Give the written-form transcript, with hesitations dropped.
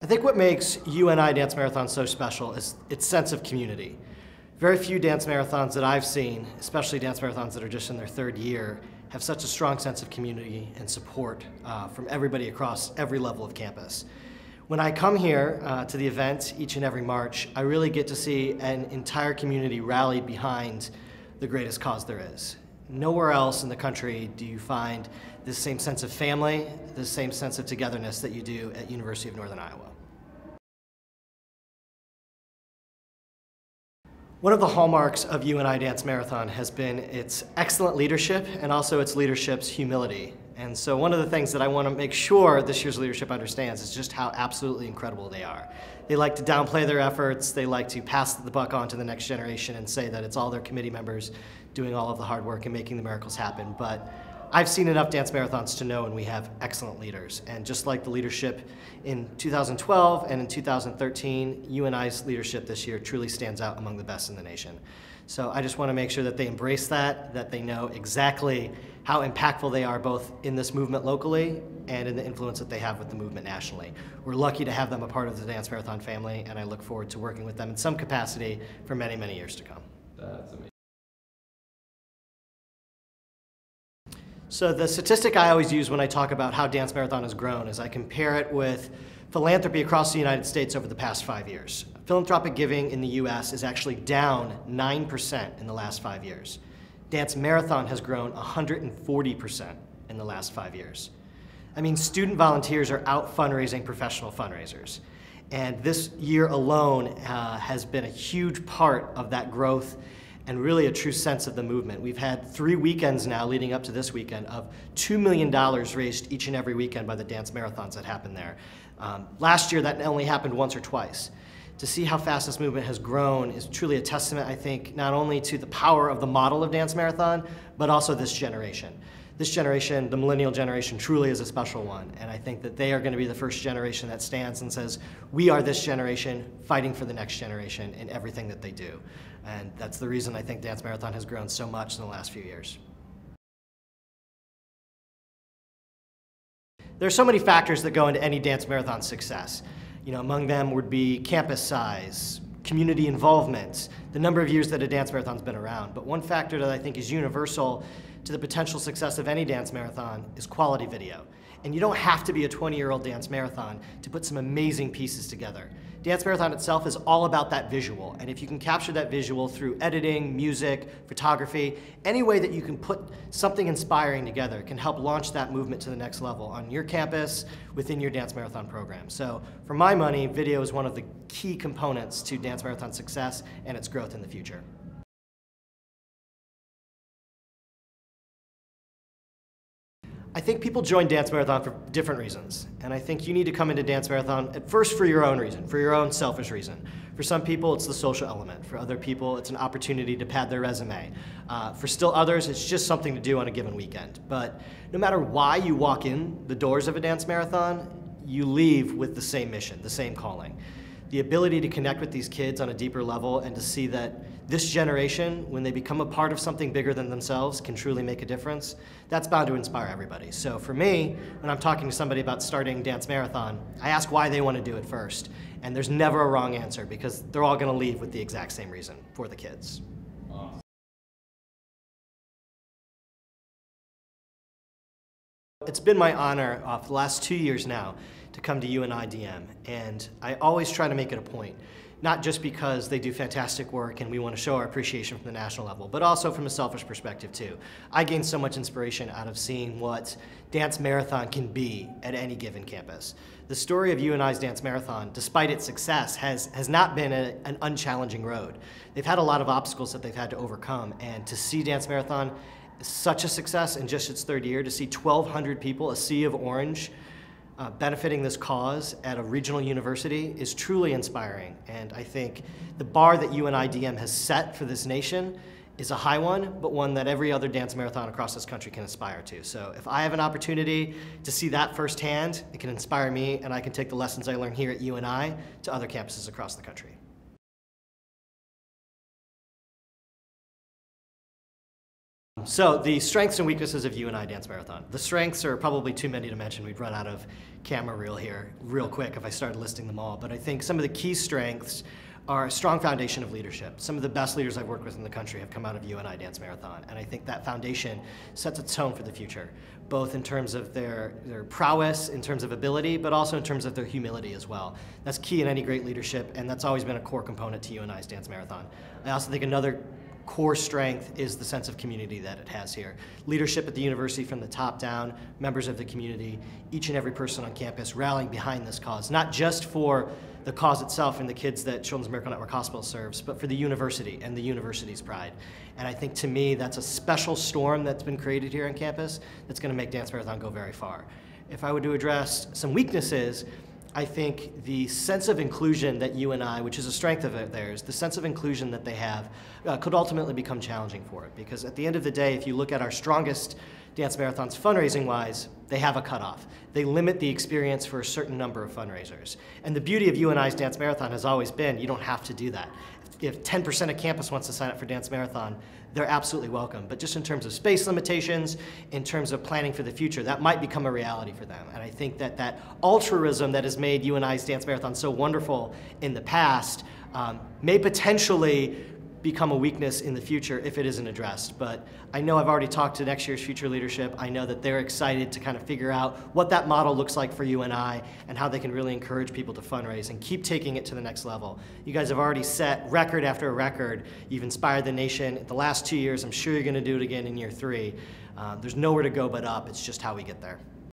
I think what makes UNI Dance Marathon so special is its sense of community. Very few dance marathons that I've seen, especially dance marathons that are just in their third year, have such a strong sense of community and support from everybody across every level of campus. When I come here to the event each and every March, I really get to see an entire community rallied behind the greatest cause there is. Nowhere else in the country do you find this same sense of family, this same sense of togetherness that you do at University of Northern Iowa. One of the hallmarks of UNI Dance Marathon has been its excellent leadership and also its leadership's humility. And so one of the things that I want to make sure this year's leadership understands is just how absolutely incredible they are. They like to downplay their efforts, they like to pass the buck on to the next generation and say that it's all their committee members doing all of the hard work and making the miracles happen. But I've seen enough dance marathons to know when we have excellent leaders. And just like the leadership in 2012 and in 2013, UNI's leadership this year truly stands out among the best in the nation. So I just want to make sure that they embrace that they know exactly how impactful they are both in this movement locally and in the influence that they have with the movement nationally. We're lucky to have them a part of the Dance Marathon family, and I look forward to working with them in some capacity for many, many years to come. That's amazing. So the statistic I always use when I talk about how Dance Marathon has grown is I compare it with philanthropy across the United States over the past 5 years. Philanthropic giving in the US is actually down 9% in the last 5 years. Dance Marathon has grown 140% in the last 5 years. I mean, student volunteers are out fundraising professional fundraisers. And this year alone has been a huge part of that growth and really a true sense of the movement. We've had 3 weekends now leading up to this weekend of $2 million raised each and every weekend by the dance marathons that happen there. Last year that only happened once or twice. To see how fast this movement has grown is truly a testament, I think, not only to the power of the model of Dance Marathon, but also this generation. This generation, the millennial generation, truly is a special one, and I think that they are going to be the first generation that stands and says, we are this generation fighting for the next generation in everything that they do. And that's the reason I think Dance Marathon has grown so much in the last few years. There are so many factors that go into any Dance Marathon success. Among them would be campus size, community involvement, the number of years that a dance marathon's been around. But one factor that I think is universal to the potential success of any dance marathon is quality video. And you don't have to be a 20-year-old dance marathon to put some amazing pieces together. Dance Marathon itself is all about that visual, and if you can capture that visual through editing, music, photography, any way that you can put something inspiring together can help launch that movement to the next level on your campus, within your Dance Marathon program. So for my money, video is one of the key components to Dance Marathon success and its growth in the future. I think people join Dance Marathon for different reasons, and I think you need to come into Dance Marathon at first for your own reason, for your own selfish reason. For some people, it's the social element. For other people, it's an opportunity to pad their resume. For still others, it's just something to do on a given weekend. But no matter why you walk in the doors of a Dance Marathon, you leave with the same mission, the same calling. The ability to connect with these kids on a deeper level and to see that this generation, when they become a part of something bigger than themselves, can truly make a difference, that's bound to inspire everybody. So for me, when I'm talking to somebody about starting Dance Marathon, I ask why they want to do it first. And there's never a wrong answer because they're all going to leave with the exact same reason, for the kids. Awesome. It's been my honor for the last 2 years now to come to UNIDM, and I always try to make it a point, not just because they do fantastic work and we want to show our appreciation from the national level, but also from a selfish perspective too. I gain so much inspiration out of seeing what Dance Marathon can be at any given campus. The story of UNI's Dance Marathon, despite its success, has not been an unchallenging road. They've had a lot of obstacles that they've had to overcome, and to see Dance Marathon is such a success in just its third year, to see 1,200 people, a sea of orange, benefiting this cause at a regional university is truly inspiring. And I think the bar that UNIDM has set for this nation is a high one, but one that every other dance marathon across this country can aspire to. So if I have an opportunity to see that firsthand, it can inspire me, and I can take the lessons I learned here at UNI to other campuses across the country. So the strengths and weaknesses of UNI Dance Marathon. The strengths are probably too many to mention. We'd run out of camera reel here real quick if I started listing them all. But I think some of the key strengths are a strong foundation of leadership. Some of the best leaders I've worked with in the country have come out of UNI Dance Marathon. And I think that foundation sets a tone for the future, both in terms of their prowess, in terms of ability, but also in terms of their humility as well. That's key in any great leadership, and that's always been a core component to UNI's Dance Marathon. I also think another core strength is the sense of community that it has here. Leadership at the university from the top down, members of the community, each and every person on campus rallying behind this cause, not just for the cause itself and the kids that Children's Miracle Network Hospital serves, but for the university and the university's pride. And I think to me that's a special storm that's been created here on campus that's going to make Dance Marathon go very far. If I were to address some weaknesses, I think the sense of inclusion that UNI, which is a strength of theirs, the sense of inclusion that they have could ultimately become challenging for it. Because at the end of the day, if you look at our strongest dance marathons fundraising-wise, they have a cutoff. They limit the experience for a certain number of fundraisers. And the beauty of UNI's Dance Marathon has always been you don't have to do that. If 10% of campus wants to sign up for Dance Marathon, they're absolutely welcome. But just in terms of space limitations, in terms of planning for the future, that might become a reality for them. And I think that that altruism that has made UNI's Dance Marathon so wonderful in the past may potentially become a weakness in the future if it isn't addressed. But I know I've already talked to next year's future leadership. I know that they're excited to kind of figure out what that model looks like for UNI and how they can really encourage people to fundraise and keep taking it to the next level. You guys have already set record after record. You've inspired the nation the last 2 years. I'm sure you're going to do it again in year 3. There's nowhere to go but up. It's just how we get there.